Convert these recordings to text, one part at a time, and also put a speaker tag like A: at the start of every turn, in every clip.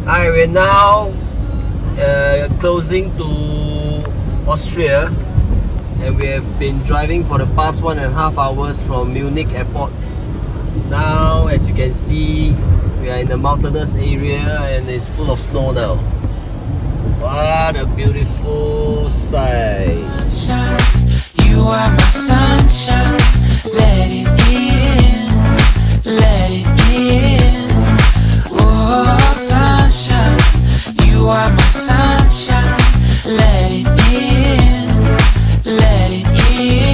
A: Hi, we're now closing to Austria, and we have been driving for the past 1.5 hours from Munich airport. Now, as you can see, we are in a mountainous area and it's full of snow now. What a beautiful sight.
B: You are my sunshine, let it in, let it in. Oh, sunshine, you are my sunshine, let it in, let it in.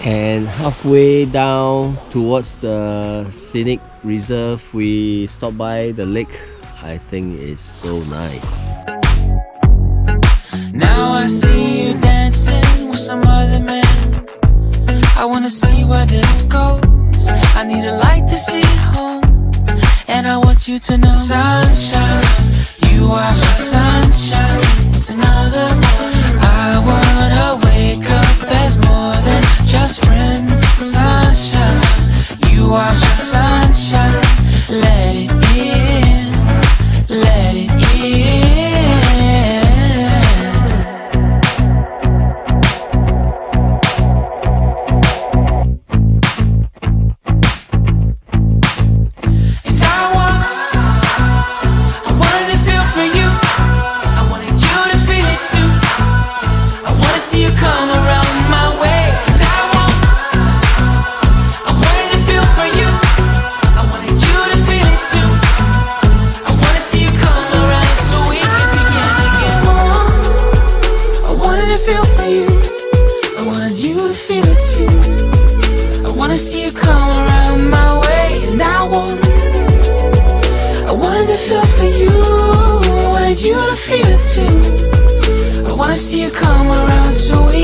A: And halfway down towards the scenic reserve, we stopped by the lake. I think it's so nice.
B: Now I see you dancing with some other man. I wanna see where this goes. I need a light to see home, and I want you to know, sunshine, you are my sunshine. It's another morning. I wanna wake up as more than just friends. Sunshine, you are my sunshine. Let it in, let it in. I wanna see you come around so we